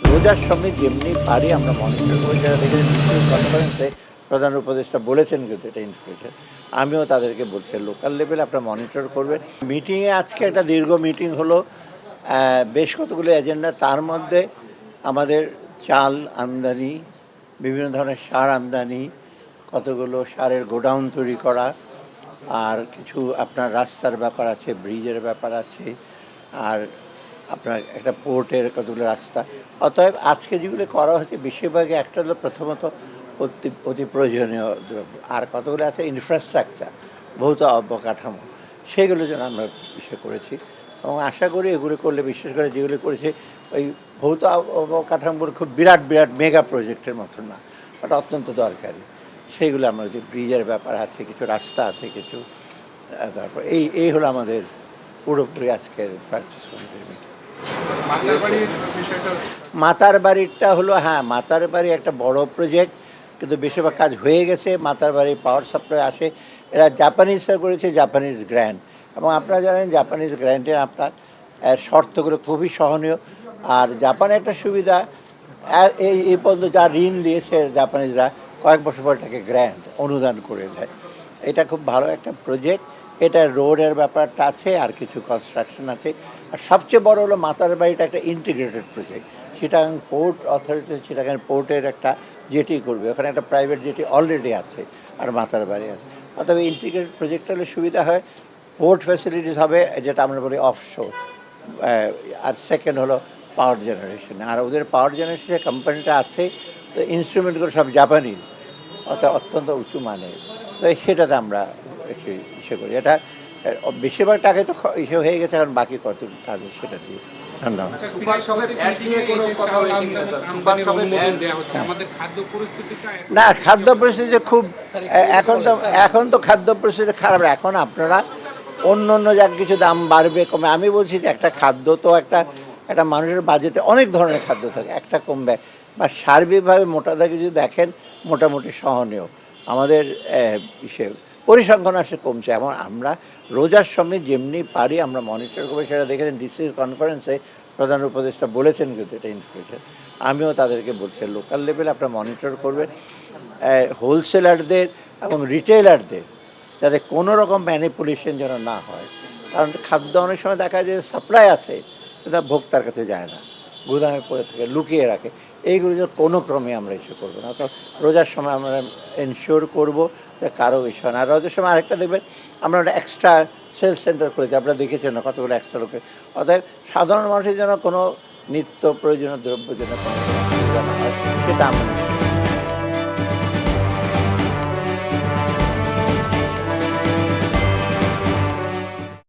রোজার সঙ্গে যেমনি পারি আমরা মনিটর করি, যারা দেখেছেন কনফারেন্সে প্রধান উপদেষ্টা বলেছেন কিন্তু এটা ইনফ্লেশন, আমিও তাদেরকে বলছি লোকাল লেভেলে আপনারা মনিটর করবেন। মিটিংয়ে আজকে একটা দীর্ঘ মিটিং হলো, বেশ কতগুলো এজেন্ডা, তার মধ্যে আমাদের চাল আমদানি, বিভিন্ন ধরনের সার আমদানি, কতগুলো সারের গোডাউন তৈরি করা, আর কিছু আপনার রাস্তার ব্যাপার আছে, ব্রিজের ব্যাপার আছে, আর আপনার একটা পোর্টের কতগুলো রাস্তা। অতএব আজকে যেগুলো করা হচ্ছে বেশিরভাগই একটা হলো প্রথমত অতি প্রয়োজনীয় দ্রব্য, আর কতগুলো আছে ইনফ্রাস্ট্রাকচার, ভৌত অবকাঠামো, সেগুলো যেন আমরা বিষয় করেছি। এবং আশা করি এগুলো করলে, বিশেষ করে যেগুলো করেছে ওই ভৌত অবকাঠামোর খুব বিরাট বিরাট মেগা প্রজেক্টের মতো না, ওটা অত্যন্ত দরকারি। সেইগুলো আমরা যে ব্রিজের ব্যাপার আছে, কিছু রাস্তা আছে, কিছু তারপর এই হলো আমাদের পুরোপুরি আজকের প্র্যাকটিস কমিটির মিটিং। মাতার বাড়িটা হলো, হ্যাঁ মাতার বাড়ি একটা বড় প্রজেক্ট, কিন্তু বেশিরভাগ কাজ হয়ে গেছে। মাতার বাড়ি পাওয়ার সাপ্লাই আসে, এরা জাপানিজরা করেছে, জাপানিজ গ্র্যান্ড। এবং আপনারা জানেন জাপানিজ গ্র্যান্ডের আপনার শর্তগুলো খুবই সহনীয়। আর জাপানে একটা সুবিধা, এই পর্যন্ত যা ঋণ দিয়েছে জাপানিজরা কয়েক বছর পর এটাকে গ্র্যান্ড অনুদান করে দেয়। এটা খুব ভালো একটা প্রজেক্ট। এটা রোডের ব্যাপারটা আছে, আর কিছু কনস্ট্রাকশন আছে। আর সবচেয়ে বড় হলো মাতার বাড়িটা একটা integrated project. Chittagong port authority Chittagong পোর্টের একটা জেটি করবে, ওখানে একটা প্রাইভেট জেটি অলরেডি আছে, আর মাতার বাড়ি আছে। অর্থাৎ ইন্টিগ্রেটেড প্রজেক্ট হলে সুবিধা হয়, পোর্ট ফ্যাসিলিটিস হবে, যেটা আমরা বলি অফশোর। আর সেকেন্ড হলো পাওয়ার জেনারেশন। আর ওদের পাওয়ার জেনারেশনের কোম্পানিটা আছে, তো ইনস্ট্রুমেন্টগুলো সব জাপানিজ, অর্থাৎ অত্যন্ত উঁচু মানের। তো সেটাতে আমরা একটু ইসে করি। এটা বেশিরভাগ টাকায় তো ইসে হয়ে গেছে, এখন বাকি কত কাজ সেটা দিয়ে। ধন্যবাদ। না, খাদ্য পরিস্থিতি খুব, এখন তো খাদ্য পরিস্থিতি খারাপ। এখন আপনারা অন্য যা কিছু দাম বাড়বে কমে, আমি বলছি যে একটা খাদ্য তো একটা মানুষের বাজেটে অনেক ধরনের খাদ্য থাকে, একটা কমবে বা সার্বিকভাবে মোটা দাগে যদি দেখেন মোটামুটি সহনীয়। আমাদের পরিসংখ্যান আসে কমছে। এবং আমরা রোজার সঙ্গে যেমনি পারি আমরা মনিটর করবো, সেটা দেখেছেন ডিসি কনফারেন্সে প্রধান উপদেষ্টা বলেছেন কিন্তু এটা ইনফ্লেশন, আমিও তাদেরকে বলছি লোকাল লেভেলে আপনারা মনিটর করবেন। হোলসেলারদের এবং রিটেলারদের যাতে কোনো রকম ম্যানিপুলেশন যেন না হয়। কারণ খাদ্য অনেক সময় দেখা যায় সাপ্লাই আছে, কিন্তু ভোক্তার কাছে যায় না, গুদামে পড়ে থাকে, লুকিয়ে রাখে। এইগুলো যে কোনো ক্রমে আমরা ইস্যু করবো না। তো রোজার সময় আমরা এনশিওর করবো যে কারো বিষয় না। আর রোজার সময় আরেকটা দেখবেন, আমরা একটা এক্সট্রা সেলস সেন্টার করেছি, আপনারা দেখেছেন না কতগুলো এক্সট্রা লোকে। অতএব সাধারণ মানুষের জন্য কোনো নিত্য প্রয়োজনীয় দ্রব্য যেন কোনো অসুবিধা না হয়, সেটা আমরা